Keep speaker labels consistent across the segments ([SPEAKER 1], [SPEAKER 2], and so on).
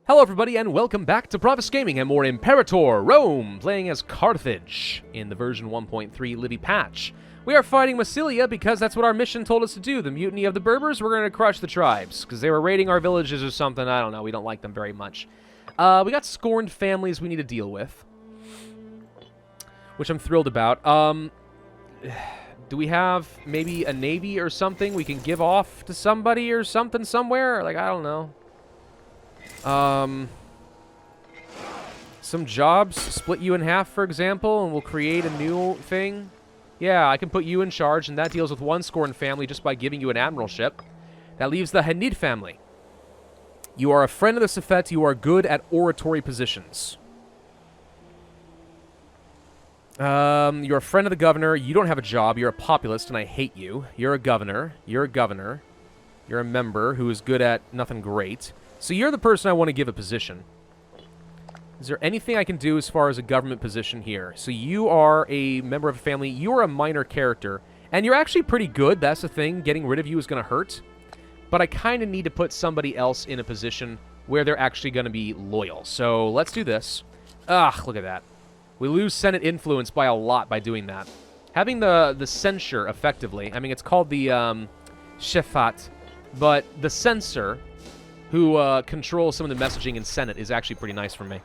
[SPEAKER 1] Hello everybody and welcome back to Pravus Gaming and more Imperator, Rome, playing as Carthage in the version 1.3 Livy patch. We are fighting Massilia because that's what our mission told us to do, the mutiny of the Berbers. We're going to crush the tribes because they were raiding our villages or something. I don't know, we don't like them very much. We got scorned families we need to deal with, which I'm thrilled about. Do we have maybe a navy or something we can give off to somebody or something somewhere? Like, I don't know. Some jobs, split you in half, for example, and we'll create a new thing. Yeah, I can put you in charge, and that deals with one scorned family just by giving you an admiralship. That leaves the Hanid family. You are a friend of the Sefet. You are good at oratory positions. You're a friend of the governor. You don't have a job. You're a populist, and I hate you. You're a governor. You're a governor. You're a member who is good at nothing great. So you're the person I want to give a position. Is there anything I can do as far as a government position here? So you are a member of a family. You are a minor character. And you're actually pretty good. That's the thing. Getting rid of you is going to hurt. But I kind of need to put somebody else in a position where they're actually going to be loyal. So let's do this. Ugh, look at that. We lose Senate influence by a lot by doing that. Having the censure, effectively. I mean, it's called the Shefat. But the censor, who controls some of the messaging in Senate, is actually pretty nice for me.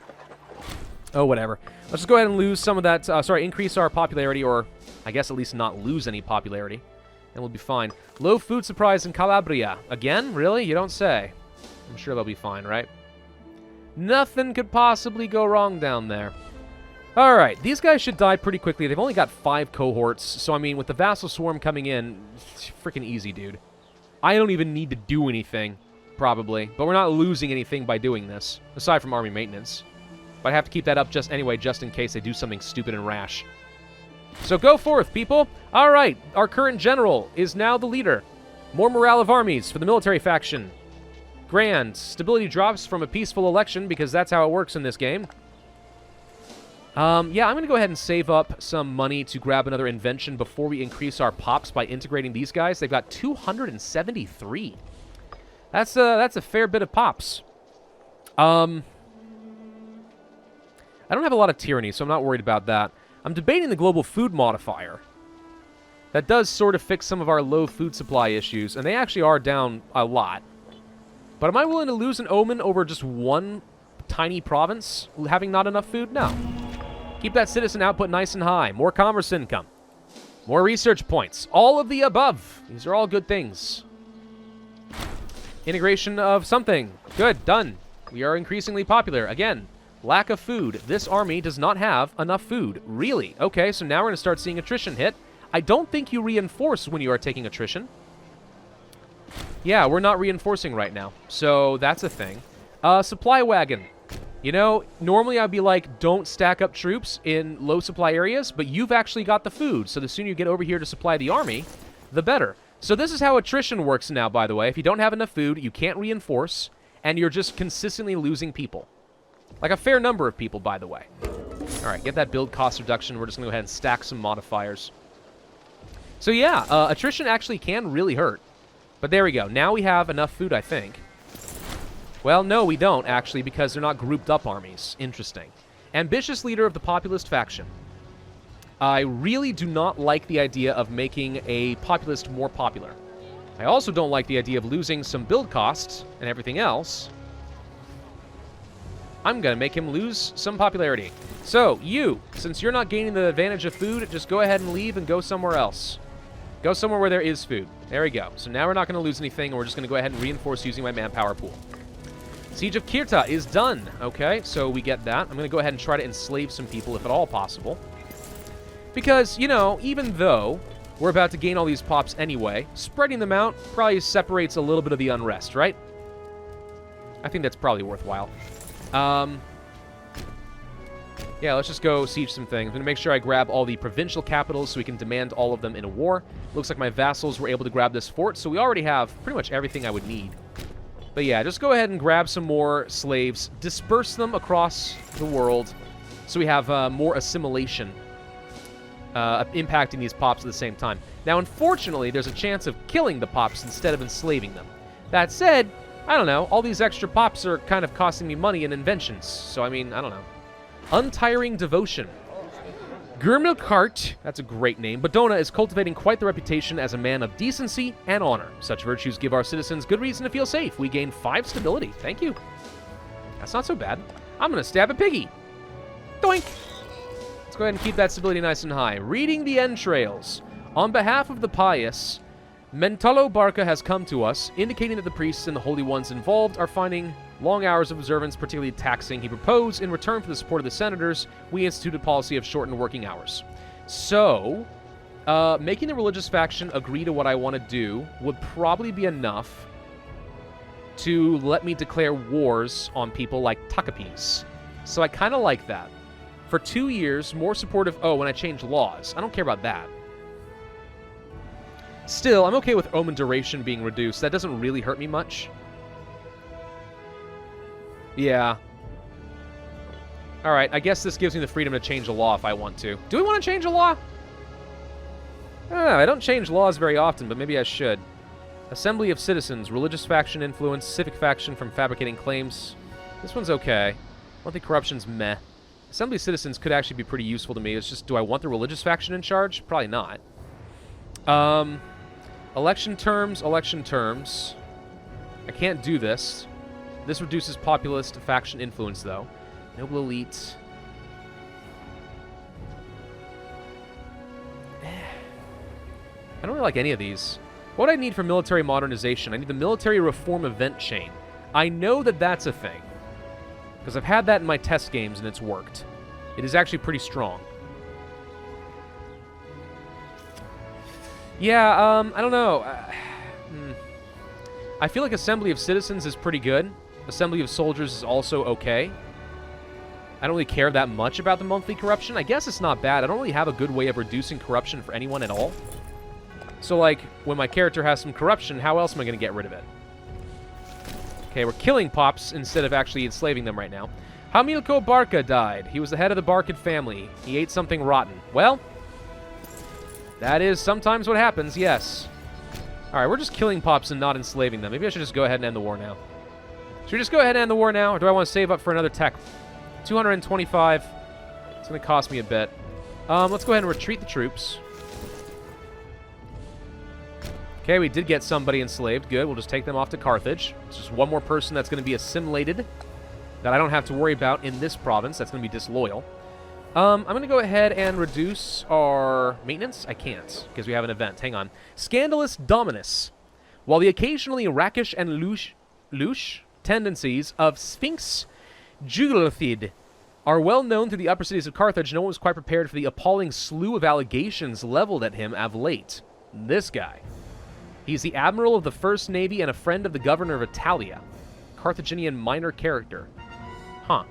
[SPEAKER 1] Oh, whatever. Let's just go ahead and lose some of that, increase our popularity, or I guess at least not lose any popularity, and we'll be fine. Low food supplies in Calabria. Again? Really? You don't say. I'm sure they'll be fine, right? Nothing could possibly go wrong down there. Alright, these guys should die pretty quickly. They've only got 5 cohorts, so I mean, with the vassal swarm coming in, it's freaking easy, dude. I don't even need to do anything. Probably, but we're not losing anything by doing this, aside from army maintenance. But I have to keep that up just in case they do something stupid and rash. So go forth, people! Alright, our current general is now the leader. More morale of armies for the military faction. Grand. Stability drops from a peaceful election, because that's how it works in this game. Yeah, I'm going to go ahead and save up some money to grab another invention before we increase our pops by integrating these guys. They've got 273. That's a fair bit of pops. I don't have a lot of tyranny, so I'm not worried about that. I'm debating the global food modifier. That does sort of fix some of our low food supply issues, and they actually are down a lot. But am I willing to lose an omen over just one tiny province having not enough food? No. Keep that citizen output nice and high. More commerce income. More research points. All of the above. These are all good things. Integration of something. Good, done. We are increasingly popular. Again, lack of food. This army does not have enough food. Really? Okay, so now we're going to start seeing attrition hit. I don't think you reinforce when you are taking attrition. Yeah, we're not reinforcing right now. So that's a thing. Supply wagon. You know, normally I'd be like, don't stack up troops in low supply areas, but you've actually got the food. So the sooner you get over here to supply the army, the better. So this is how attrition works now, by the way. If you don't have enough food, you can't reinforce, and you're just consistently losing people. Like a fair number of people, by the way. Alright, get that build cost reduction. We're just going to go ahead and stack some modifiers. So yeah, attrition actually can really hurt. But there we go. Now we have enough food, I think. Well, no, we don't, actually, because they're not grouped up armies. Interesting. Ambitious leader of the populist faction. I really do not like the idea of making a populist more popular. I also don't like the idea of losing some build costs and everything else. I'm going to make him lose some popularity. So, you, since you're not gaining the advantage of food, just go ahead and leave and go somewhere else. Go somewhere where there is food. There we go. So now we're not going to lose anything, and we're just going to go ahead and reinforce using my manpower pool. Siege of Kirta is done. Okay, so we get that. I'm going to go ahead and try to enslave some people, if at all possible. Because, you know, even though we're about to gain all these pops anyway, spreading them out probably separates a little bit of the unrest, right? I think that's probably worthwhile. Yeah, let's just go siege some things. I'm going to make sure I grab all the provincial capitals so we can demand all of them in a war. Looks like my vassals were able to grab this fort, so we already have pretty much everything I would need. But yeah, just go ahead and grab some more slaves, disperse them across the world so we have more assimilation impacting these pops at the same time. Now, unfortunately, there's a chance of killing the pops instead of enslaving them. That said, I don't know. All these extra pops are kind of costing me money and inventions. So, I mean, I don't know. Untiring Devotion. Gurmilkart, that's a great name, but Dona is cultivating quite the reputation as a man of decency and honor. Such virtues give our citizens good reason to feel safe. We gain 5 stability. Thank you. That's not so bad. I'm going to stab a piggy. Doink. Let's go ahead and keep that stability nice and high. Reading the entrails. On behalf of the pious, Mentalo Barca has come to us, indicating that the priests and the holy ones involved are finding long hours of observance particularly taxing. He proposed, in return for the support of the senators, we instituted a policy of shortened working hours. So, making the religious faction agree to what I want to do would probably be enough to let me declare wars on people like Takapis. So I kind of like that. For 2 years, more supportive... Oh, when I change laws. I don't care about that. Still, I'm okay with Omen duration being reduced. That doesn't really hurt me much. Yeah. Alright, I guess this gives me the freedom to change a law if I want to. Do we want to change a law? I don't know. I don't change laws very often, but maybe I should. Assembly of Citizens. Religious faction influence. Civic faction from fabricating claims. This one's okay. Monthly corruption's meh. Assembly of Citizens could actually be pretty useful to me. It's just, do I want the religious faction in charge? Probably not. Election terms, election terms. I can't do this. This reduces populist faction influence, though. Noble elite. I don't really like any of these. What do I need for military modernization? I need the military reform event chain. I know that that's a thing, because I've had that in my test games and it's worked. It is actually pretty strong. Yeah, I don't know. I feel like Assembly of Citizens is pretty good. Assembly of Soldiers is also okay. I don't really care that much about the monthly corruption. I guess it's not bad. I don't really have a good way of reducing corruption for anyone at all. So, like, when my character has some corruption, how else am I going to get rid of it? Okay, we're killing pops instead of actually enslaving them right now. Hamilco Barca died. He was the head of the Barcid family. He ate something rotten. Well, that is sometimes what happens, yes. Alright, we're just killing pops and not enslaving them. Maybe I should just go ahead and end the war now. Should we just go ahead and end the war now, or do I want to save up for another tech? 225. It's going to cost me a bit. Let's go ahead and retreat the troops. Okay, we did get somebody enslaved. Good, we'll just take them off to Carthage. It's just one more person that's going to be assimilated that I don't have to worry about in this province. That's going to be disloyal. I'm going to go ahead and reduce our maintenance. I can't, because we have an event. Hang on. Scandalous Dominus. While the occasionally rakish and louche tendencies of Sphinx Jugulathid are well known through the upper cities of Carthage, no one was quite prepared for the appalling slew of allegations leveled at him of late. This guy. He's the admiral of the First Navy and a friend of the governor of Italia. Carthaginian minor character. Huh.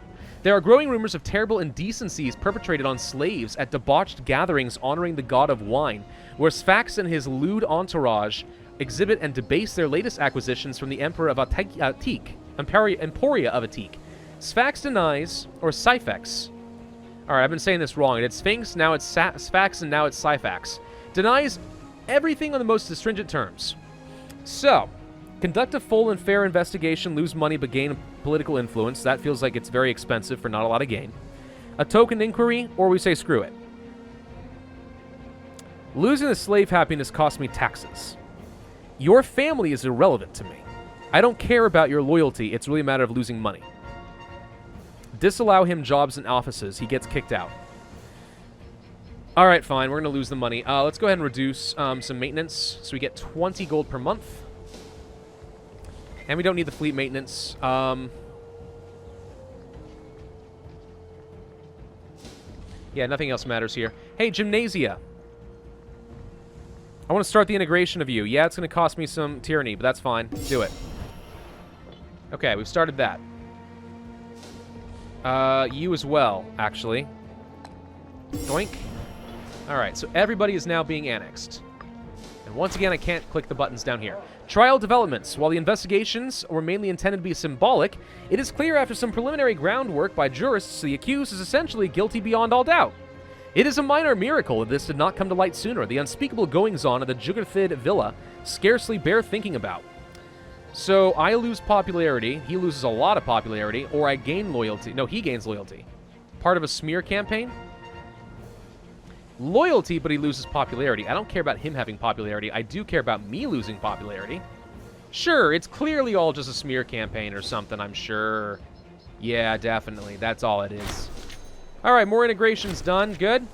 [SPEAKER 1] There are growing rumors of terrible indecencies perpetrated on slaves at debauched gatherings honoring the god of wine, where Sphax and his lewd entourage exhibit and debase their latest acquisitions from the Emperor of Attique, Emporia of Attique. Sphax denies, or Syphax. Alright, I've been saying this wrong. It's Sphinx, now it's Sphax, and now it's Syphax. Denies everything on the most stringent terms. So, conduct a full and fair investigation, lose money but gain political influence. That feels like it's very expensive for not a lot of gain. A token inquiry, or we say screw it. Losing the slave happiness costs me taxes. Your family is irrelevant to me. I don't care about your loyalty. It's really a matter of losing money. Disallow him jobs and offices. He gets kicked out. Alright, fine. We're going to lose the money. Let's go ahead and reduce some maintenance. So we get 20 gold per month. And we don't need the fleet maintenance. Yeah, nothing else matters here. Hey, Gymnasia. I want to start the integration of you. Yeah, it's going to cost me some tyranny, but that's fine. Do it. Okay, we've started that. You as well, actually. Doink. Alright, so everybody is now being annexed. And once again, I can't click the buttons down here. Trial developments. While the investigations were mainly intended to be symbolic, it is clear after some preliminary groundwork by jurists the accused is essentially guilty beyond all doubt. It is a minor miracle that this did not come to light sooner. The unspeakable goings-on of the Jugurthid Villa scarcely bear thinking about. So I lose popularity, he loses a lot of popularity, or I gain loyalty. No, he gains loyalty. Part of a smear campaign? Loyalty, but he loses popularity. I don't care about him having popularity. I do care about me losing popularity. Sure, it's clearly all just a smear campaign or something, I'm sure. Yeah, definitely. That's all it is. All right, more integrations done. Good.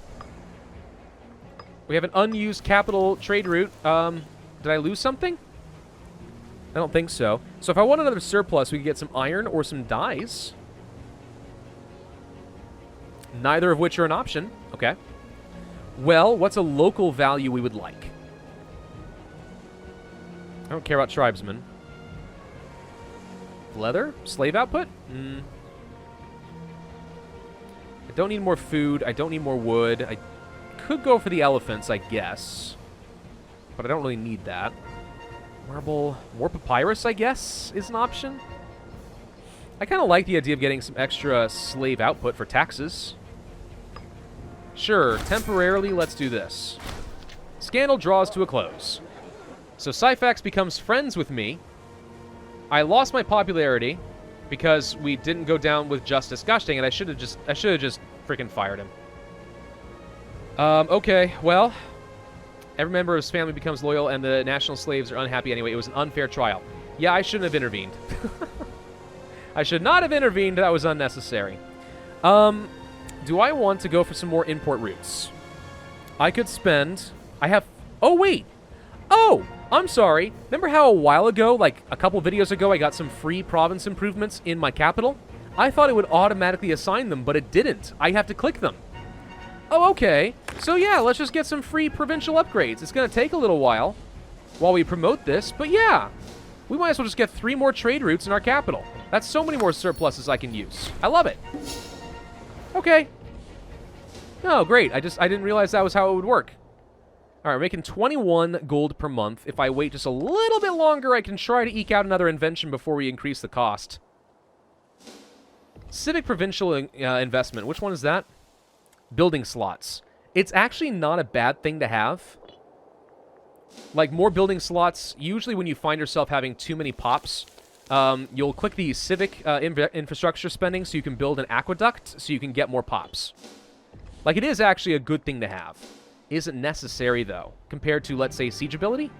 [SPEAKER 1] We have an unused capital trade route. Did I lose something? I don't think so. So if I want another surplus, we could get some iron or some dyes. Neither of which are an option. Okay. Well, what's a local value we would like? I don't care about tribesmen. Leather? Slave output? I don't need more food. I don't need more wood. I could go for the elephants, I guess. But I don't really need that. Marble. More papyrus, I guess, is an option. I kind of like the idea of getting some extra slave output for taxes. Sure, temporarily, let's do this. Scandal draws to a close. So Syphax becomes friends with me. I lost my popularity because we didn't go down with justice gushing, and I should have just freaking fired him. Okay, well, every member of his family becomes loyal, and the national slaves are unhappy anyway. It was an unfair trial. Yeah, I shouldn't have intervened. I should not have intervened. That was unnecessary. Do I want to go for some more import routes? I could spend... I have... Oh, wait! Oh! I'm sorry. Remember how a while ago, like a couple videos ago, I got some free province improvements in my capital? I thought it would automatically assign them, but it didn't. I have to click them. Oh, okay. So yeah, let's just get some free provincial upgrades. It's going to take a little while we promote this, but yeah. We might as well just get 3 more trade routes in our capital. That's so many more surpluses I can use. I love it. Okay. Oh, great. I didn't realize that was how it would work. All right, we're making 21 gold per month. If I wait just a little bit longer, I can try to eke out another invention before we increase the cost. Civic provincial investment. Which one is that? Building slots. It's actually not a bad thing to have. Like, more building slots, usually when you find yourself having too many pops, you'll click the civic infrastructure spending so you can build an aqueduct so you can get more pops. Like, it is actually a good thing to have. Isn't necessary, though, compared to, let's say, siege ability?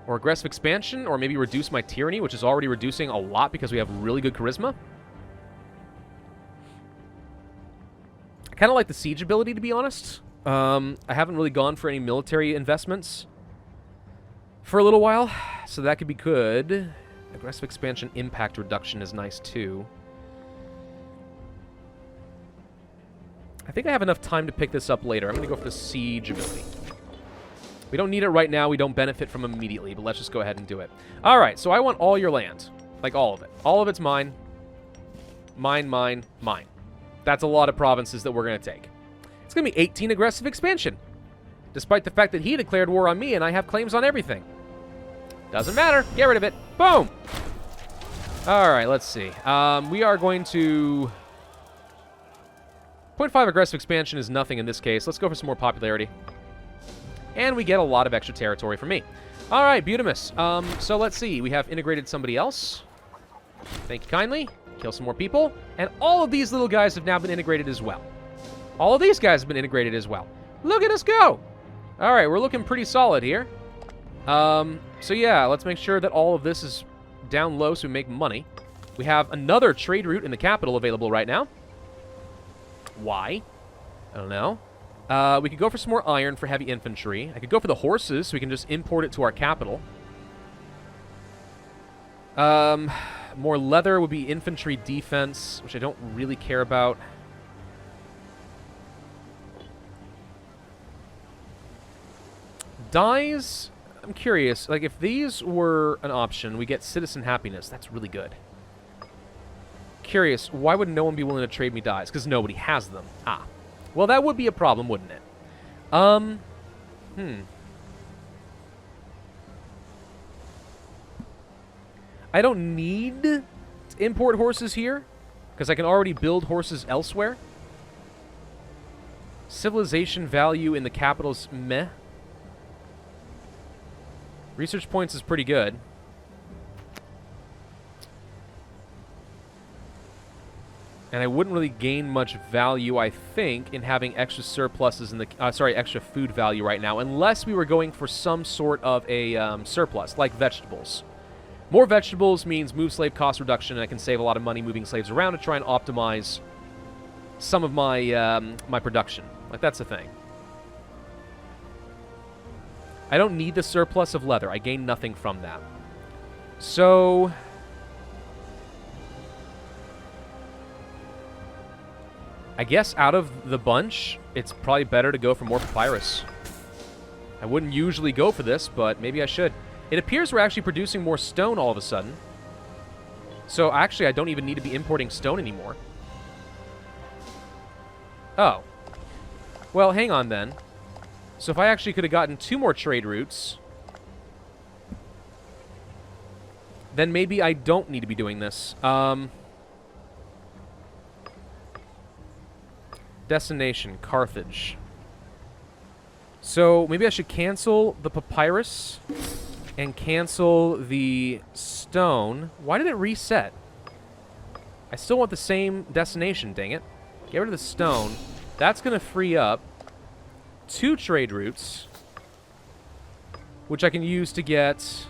[SPEAKER 1] Or aggressive expansion, or maybe reduce my tyranny, which is already reducing a lot because we have really good charisma. I kind of like the siege ability, to be honest. I haven't really gone for any military investments for a little while, so that could be good. Aggressive expansion impact reduction is nice, too. I think I have enough time to pick this up later. I'm going to go for the siege ability. We don't need it right now. We don't benefit from it immediately, but let's just go ahead and do it. All right, so I want all your land. Like, all of it. All of it's mine. Mine, mine, mine. That's a lot of provinces that we're going to take. It's going to be 18 aggressive expansion, despite the fact that he declared war on me and I have claims on everything. Doesn't matter. Get rid of it. Boom! All right, let's see. We are going to... 0.5 aggressive expansion is nothing in this case. Let's go for some more popularity. And we get a lot of extra territory from me. All right, Butimus. So let's see. We have integrated somebody else. Thank you kindly. Kill some more people. And all of these little guys have now been integrated as well. All of these guys have been integrated as well. Look at us go. All right, we're looking pretty solid here. So yeah, let's make sure that all of this is down low so we make money. We have another trade route in the capital available right now. Why? I don't know. We could go for some more iron for heavy infantry. I could go for the horses so we can just import it to our capital. More leather would be infantry defense, which I don't really care about. Dyes, I'm curious. Like, if these were an option, we get citizen happiness. That's really good. Curious, why would no one be willing to trade me dyes? Because nobody has them. Ah. Well, that would be a problem, wouldn't it? I don't need to import horses here, because I can already build horses elsewhere. Civilization value in the capital's meh. Research points is pretty good. And I wouldn't really gain much value, I think, in having extra surpluses in the... extra food value right now, unless we were going for some sort of a surplus, like vegetables. More vegetables means move slave cost reduction, and I can save a lot of money moving slaves around to try and optimize some of my, my production. Like, that's the thing. I don't need the surplus of leather. I gain nothing from that. So... I guess out of the bunch, it's probably better to go for more papyrus. I wouldn't usually go for this, but maybe I should. It appears we're actually producing more stone all of a sudden. So actually, I don't even need to be importing stone anymore. Oh. Well, hang on then. So if I actually could have gotten 2 more trade routes, then maybe I don't need to be doing this. Destination, Carthage. So maybe I should cancel the papyrus and cancel the stone. Why did it reset? I still want the same destination, dang it. Get rid of the stone. That's going to free up 2 trade routes, which I can use to get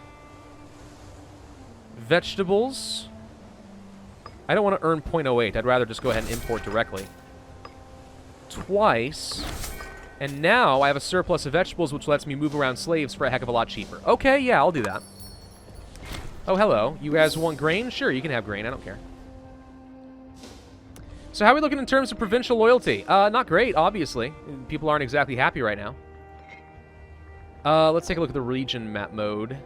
[SPEAKER 1] vegetables. I don't want to earn 0.08. I'd rather just go ahead and import directly. Twice, and now I have a surplus of vegetables, which lets me move around slaves for a heck of a lot cheaper. Okay, yeah, I'll do that. Oh, hello. You guys want grain? Sure, you can have grain. I don't care. So how are we looking in terms of provincial loyalty? Not great, obviously. People aren't exactly happy right now. Let's take a look at the region map mode.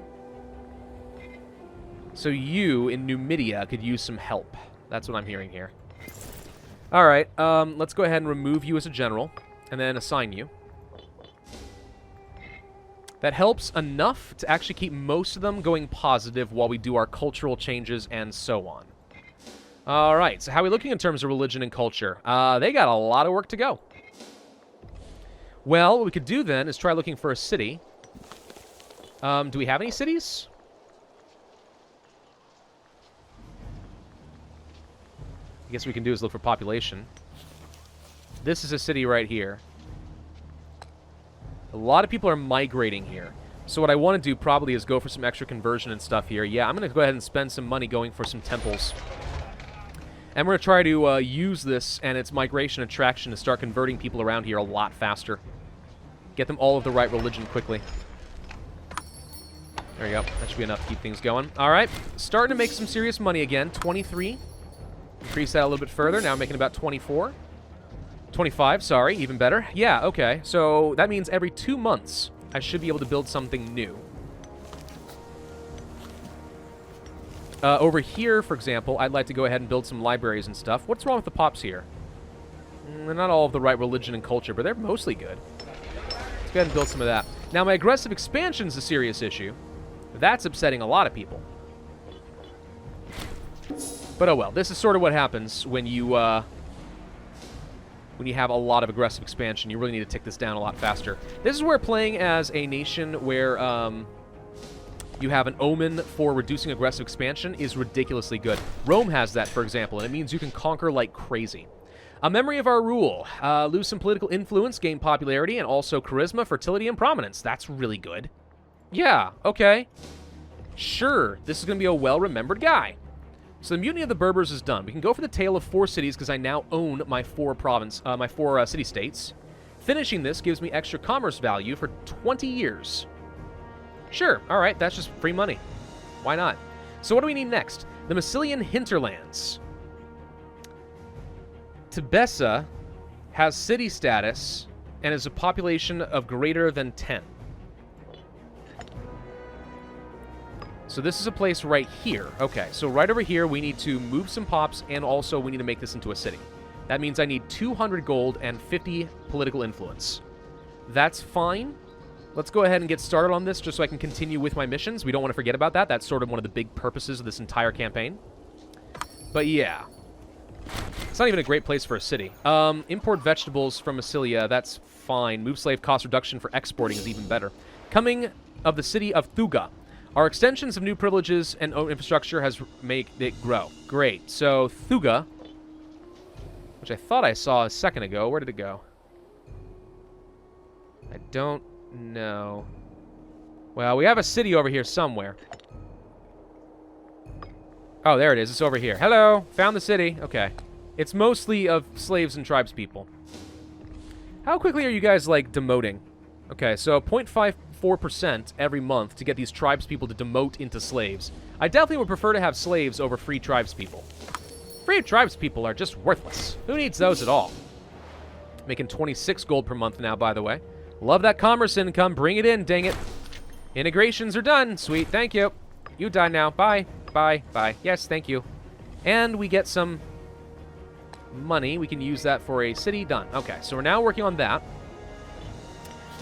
[SPEAKER 1] So you, in Numidia, could use some help. That's what I'm hearing here. Alright, let's go ahead and remove you as a general, and then assign you. That helps enough to actually keep most of them going positive while we do our cultural changes and so on. Alright, so how are we looking in terms of religion and culture? They got a lot of work to go. Well, what we could do then is try looking for a city. Do we have any cities? I guess what we can do is look for population. This is a city right here. A lot of people are migrating here. So what I want to do probably is go for some extra conversion and stuff here. Yeah, I'm going to go ahead and spend some money going for some temples. And we're going to try to use this and its migration attraction to start converting people around here a lot faster. Get them all of the right religion quickly. There you go. That should be enough to keep things going. All right. Starting to make some serious money again. 23. Increase that a little bit further. Now I'm making about 24. 25, sorry. Even better. Yeah, okay. So that means every 2 months I should be able to build something new. Over here, for example, I'd like to go ahead and build some libraries and stuff. What's wrong with the pops here? They're not all of the right religion and culture, but they're mostly good. Let's go ahead and build some of that. Now, my aggressive expansion is a serious issue. That's upsetting a lot of people. But oh well, this is sort of what happens when you have a lot of aggressive expansion. You really need to tick this down a lot faster. This is where playing as a nation where you have an omen for reducing aggressive expansion is ridiculously good. Rome has that, for example, and it means you can conquer like crazy. A memory of our rule. Lose some political influence, gain popularity, and also charisma, fertility, and prominence. That's really good. Yeah, okay. Sure, this is going to be a well-remembered guy. So the Mutiny of the Berbers is done. We can go for the Tale of 4 Cities because I now own my 4 city-states. Finishing this gives me extra commerce value for 20 years. Sure, all right, that's just free money. Why not? So what do we need next? The Massilian hinterlands. Tebessa has city status and is a population of greater than 10. So this is a place right here. Okay, so right over here, we need to move some pops, and also we need to make this into a city. That means I need 200 gold and 50 political influence. That's fine. Let's go ahead and get started on this just so I can continue with my missions. We don't want to forget about that. That's sort of one of the big purposes of this entire campaign. But yeah. It's not even a great place for a city. Import vegetables from Massilia, that's fine. Move slave cost reduction for exporting is even better. Coming of the city of Thuga. Our extensions of new privileges and infrastructure has made it grow. Great. So, Thuga which I thought I saw a second ago. Where did it go? I don't know. Well, we have a city over here somewhere. Oh, there it is. It's over here. Hello. Found the city. Okay. It's mostly of slaves and tribespeople. How quickly are you guys, like, demoting? Okay, so 0.54% every month to get these tribespeople to demote into slaves. I definitely would prefer to have slaves over free tribespeople. Free tribespeople are just worthless. Who needs those at all? Making 26 gold per month now, by the way. Love that commerce income. Bring it in, dang it. Integrations are done. Sweet, thank you. You die now. Bye. Bye. Bye. Yes, thank you. And we get some money. We can use that for a city. Done. Okay, so we're now working on that.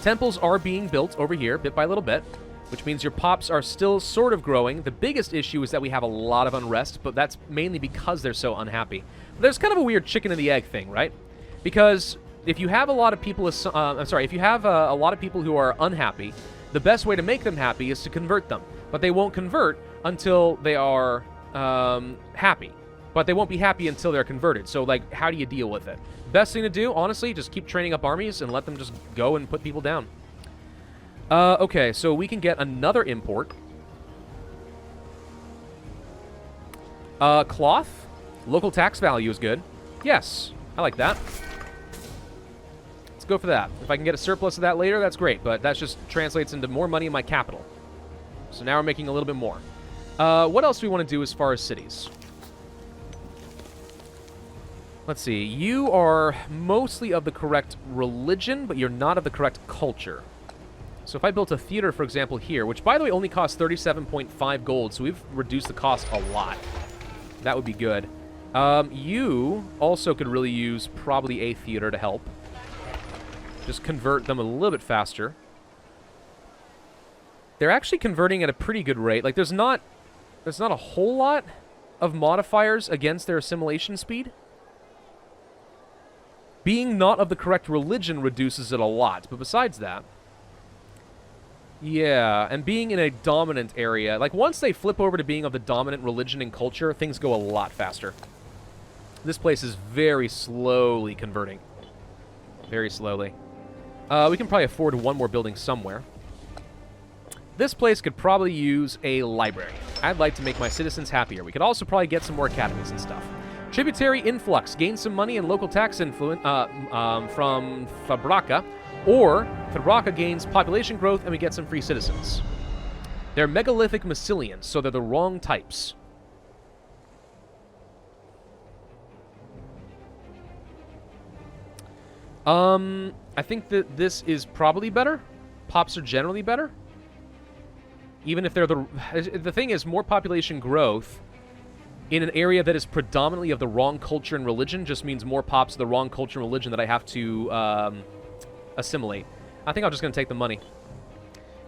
[SPEAKER 1] Temples are being built over here, bit by little bit, which means your pops are still sort of growing. The biggest issue is that we have a lot of unrest, but that's mainly because they're so unhappy. There's kind of a weird chicken and the egg thing, right? Because if you have a lot of people, if you have a lot of people who are unhappy, the best way to make them happy is to convert them. But they won't convert until they are happy. But they won't be happy until they're converted. So, like, how do you deal with it? Best thing to do, honestly, just keep training up armies and let them just go and put people down. Okay, so we can get another import. Cloth. Local tax value is good. Yes, I like that. Let's go for that. If I can get a surplus of that later, that's great. But that just translates into more money in my capital. So now we're making a little bit more. What else do we want to do as far as cities? Let's see. You are mostly of the correct religion, but you're not of the correct culture. So if I built a theater, for example, here, which, by the way, only costs 37.5 gold, so we've reduced the cost a lot. That would be good. You also could really use probably a theater to help. Just convert them a little bit faster. They're actually converting at a pretty good rate. Like, there's not a whole lot of modifiers against their assimilation speed. Being not of the correct religion reduces it a lot, but besides that... Yeah, and being in a dominant area, like once they flip over to being of the dominant religion and culture, things go a lot faster. This place is very slowly converting. Very slowly. We can probably afford one more building somewhere. This place could probably use a library. I'd like to make my citizens happier. We could also probably get some more academies and stuff. Tributary influx. Gain some money and local tax influence from Fabraka. Or, Fabraka gains population growth and we get some free citizens. They're megalithic Massilians, so they're the wrong types. I think that this is probably better. Pops are generally better. Even if they're the thing is, more population growth in an area that is predominantly of the wrong culture and religion just means more pops of the wrong culture and religion that I have to assimilate. I think I'm just going to take the money.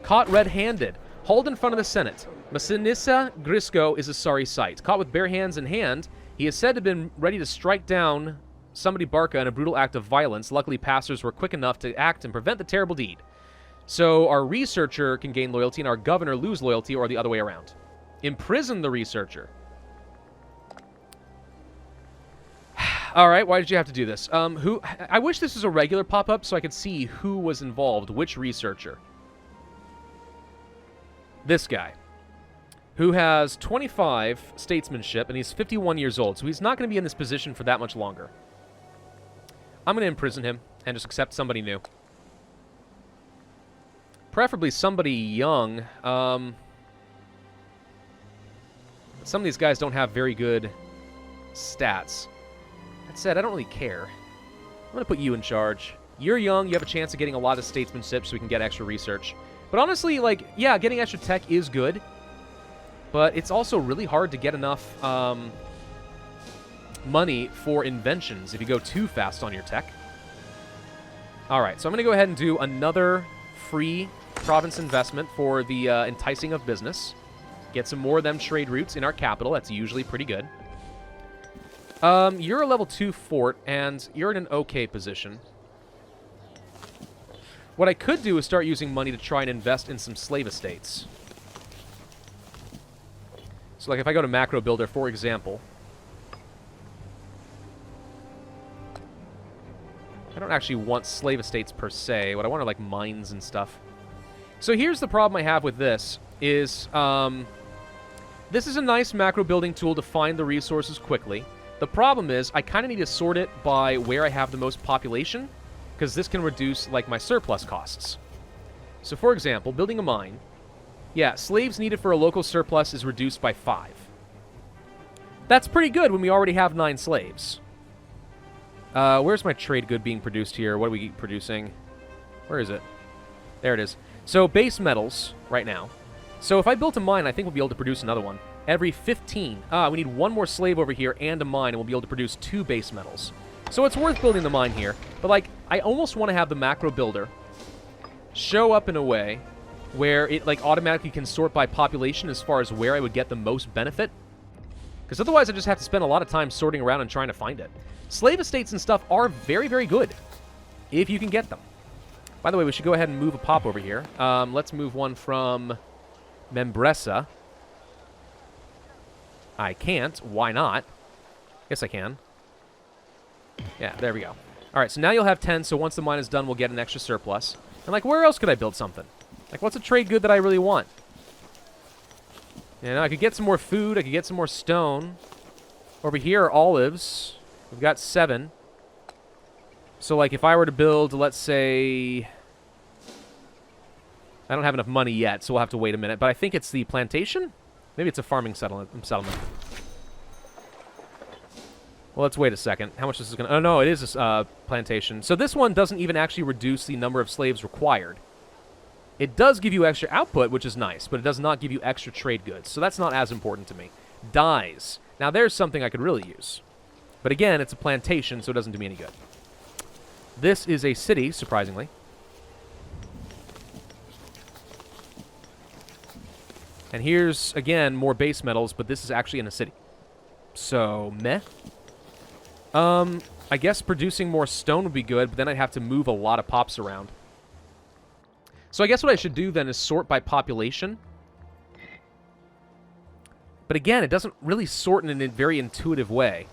[SPEAKER 1] Caught red-handed. Hauled in front of the Senate. Massinissa Grisco is a sorry sight. Caught with bare hands in hand, he is said to have been ready to strike down somebody Barca in a brutal act of violence. Luckily, pastors were quick enough to act and prevent the terrible deed. So our researcher can gain loyalty and our governor lose loyalty, or the other way around. Imprison the researcher. All right, why did you have to do this? I wish this was a regular pop-up so I could see who was involved, which researcher. This guy, who has 25 statesmanship, and he's 51 years old, so he's not going to be in this position for that much longer. I'm going to imprison him and just accept somebody new. Preferably somebody young. Some of these guys don't have very good stats. That said, I don't really care. I'm going to put you in charge. You're young, you have a chance of getting a lot of statesmanship so we can get extra research. But honestly, like, yeah, getting extra tech is good. But it's also really hard to get enough money for inventions if you go too fast on your tech. Alright, so I'm going to go ahead and do another free province investment for the enticing of business. Get some more of them trade routes in our capital. That's usually pretty good. You're a level 2 fort, and you're in an okay position. What I could do is start using money to try and invest in some slave estates. So, like, if I go to Macro Builder, for example, I don't actually want slave estates per se. What I want are, like, mines and stuff. So here's the problem I have with this, is, this is a nice macro building tool to find the resources quickly. The problem is, I kind of need to sort it by where I have the most population, because this can reduce, like, my surplus costs. So, for example, building a mine. Yeah, slaves needed for a local surplus is reduced by 5. That's pretty good when we already have 9 slaves. Where's my trade good being produced here? What are we producing? Where is it? There it is. So, base metals right now. So, if I built a mine, I think we'll be able to produce another one. Every 15. We need one more slave over here and a mine, and we'll be able to produce 2 base metals. So, it's worth building the mine here. But, like, I almost want to have the macro builder show up in a way where it, like, automatically can sort by population as far as where I would get the most benefit. Because otherwise I just have to spend a lot of time sorting around and trying to find it. Slave estates and stuff are very, very good, if you can get them. By the way, we should go ahead and move a pop over here. Let's move one from Membressa. I can't. Why not? Yes, I can. Yeah, there we go. All right, so now you'll have 10, so once the mine is done, we'll get an extra surplus. And, like, where else could I build something? Like, what's a trade good that I really want? You know, I could get some more food. I could get some more stone. Over here are olives. We've got 7. So, like, if I were to build, let's say... I don't have enough money yet, so we'll have to wait a minute. But I think it's the plantation? Maybe it's a farming settlement. Well, let's wait a second. How much this is going to... Oh, no, it is a plantation. So this one doesn't even actually reduce the number of slaves required. It does give you extra output, which is nice, but it does not give you extra trade goods. So that's not as important to me. Dyes. Now, there's something I could really use. But again, it's a plantation, so it doesn't do me any good. This is a city, surprisingly. And here's, again, more base metals, but this is actually in a city. So, meh. I guess producing more stone would be good, but then I'd have to move a lot of pops around. So I guess what I should do then is sort by population. But again, it doesn't really sort in a very intuitive way.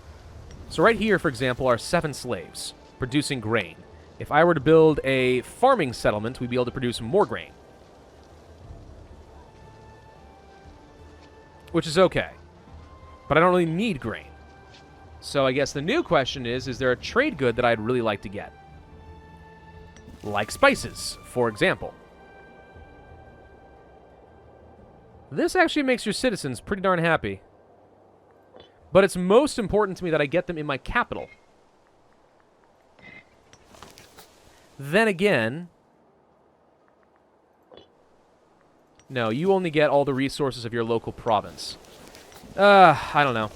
[SPEAKER 1] So right here, for example, are 7 slaves producing grain. If I were to build a farming settlement, we'd be able to produce more grain. Which is okay. But I don't really need grain. So I guess the new question is there a trade good that I'd really like to get? Like spices, for example. This actually makes your citizens pretty darn happy. But it's most important to me that I get them in my capital. Then again... No, you only get all the resources of your local province. I don't know.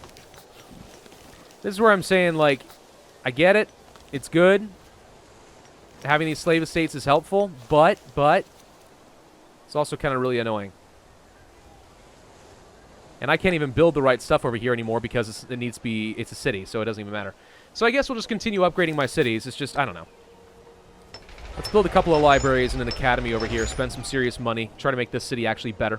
[SPEAKER 1] This is where I'm saying, like, I get it. It's good. Having these slave estates is helpful, but it's also kind of really annoying. And I can't even build the right stuff over here anymore because it needs to be, it's a city, so it doesn't even matter. So I guess we'll just continue upgrading my cities. It's just, I don't know. Let's build a couple of libraries and an academy over here, spend some serious money, try to make this city actually better.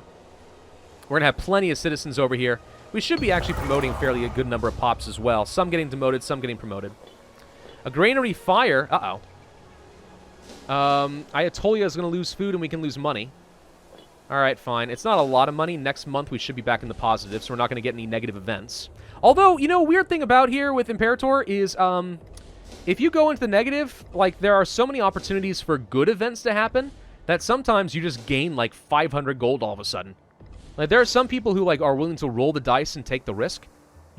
[SPEAKER 1] We're going to have plenty of citizens over here. We should be actually promoting fairly a good number of pops as well. Some getting demoted, some getting promoted. A granary fire. Uh-oh. Ayatollah is going to lose food and we can lose money. All right, fine. It's not a lot of money. Next month we should be back in the positive, so we're not going to get any negative events. Although, you know, weird thing about here with Imperator is, if you go into the negative, like, there are so many opportunities for good events to happen that sometimes you just gain, like, 500 gold all of a sudden. Like, there are some people who, like, are willing to roll the dice and take the risk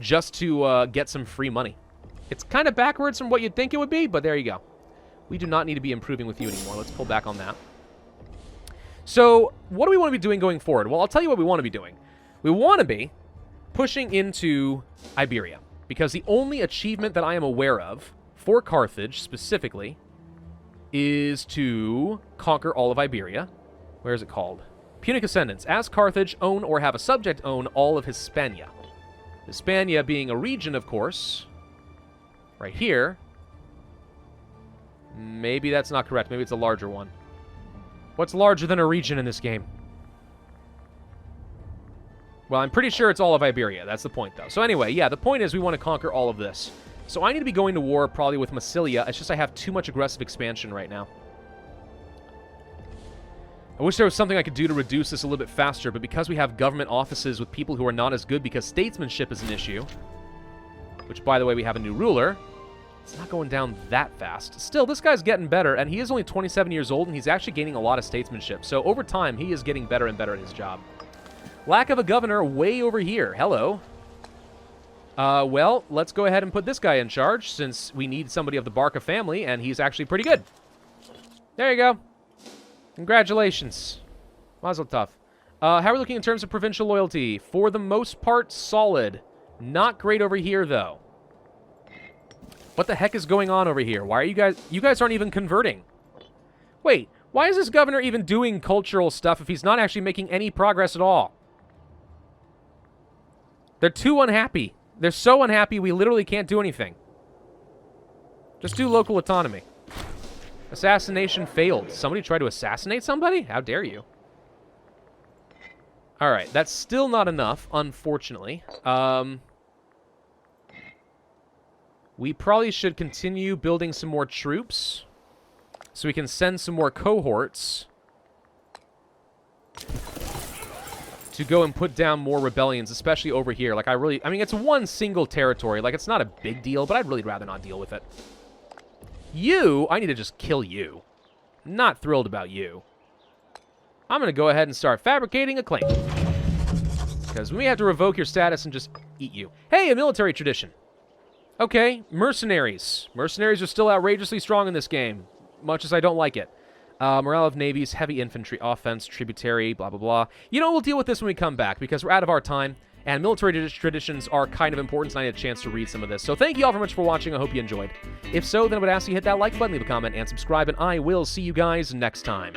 [SPEAKER 1] just to get some free money. It's kind of backwards from what you'd think it would be, but there you go. We do not need to be improving with you anymore. Let's pull back on that. So, what do we want to be doing going forward? Well, I'll tell you what we want to be doing. We want to be pushing into Iberia, because the only achievement that I am aware of for Carthage, specifically, is to conquer all of Iberia. Where is it called? Punic Ascendance. As Carthage, own or have a subject own all of Hispania. Hispania being a region, of course. Right here. Maybe that's not correct. Maybe it's a larger one. What's larger than a region in this game? Well, I'm pretty sure it's all of Iberia. That's the point, though. So anyway, yeah, the point is we want to conquer all of this. So I need to be going to war probably with Massilia. It's just I have too much aggressive expansion right now. I wish there was something I could do to reduce this a little bit faster, but because we have government offices with people who are not as good because statesmanship is an issue, which, by the way, we have a new ruler, it's not going down that fast. Still, this guy's getting better, and he is only 27 years old, and he's actually gaining a lot of statesmanship. So over time, he is getting better and better at his job. Lack of a governor way over here. Hello. Well, let's go ahead and put this guy in charge, since we need somebody of the Barca family, and he's actually pretty good. There you go. Congratulations. Mazel tov. How are we looking in terms of provincial loyalty? For the most part, solid. Not great over here, though. What the heck is going on over here? Why are you guys... You guys aren't even converting. Wait, why is this governor even doing cultural stuff if he's not actually making any progress at all? They're too unhappy. They're so unhappy we literally can't do anything. Just do local autonomy. Assassination failed. Somebody tried to assassinate somebody? How dare you? Alright, that's still not enough, unfortunately. We probably should continue building some more troops, so we can send some more cohorts to go and put down more rebellions, especially over here. Like, I mean, it's one single territory. Like, it's not a big deal, but I'd really rather not deal with it. You, I need to just kill you. Not thrilled about you. I'm going to go ahead and start fabricating a claim. Because we may have to revoke your status and just eat you. Hey, a military tradition. Okay, mercenaries. Mercenaries are still outrageously strong in this game, much as I don't like it. Morale of navies, heavy infantry, offense, tributary, blah, blah, blah. You know, we'll deal with this when we come back, because we're out of our time, and military traditions are kind of important, so I need a chance to read some of this. So thank you all very much for watching. I hope you enjoyed. If so, then I would ask you to hit that like button, leave a comment, and subscribe, and I will see you guys next time.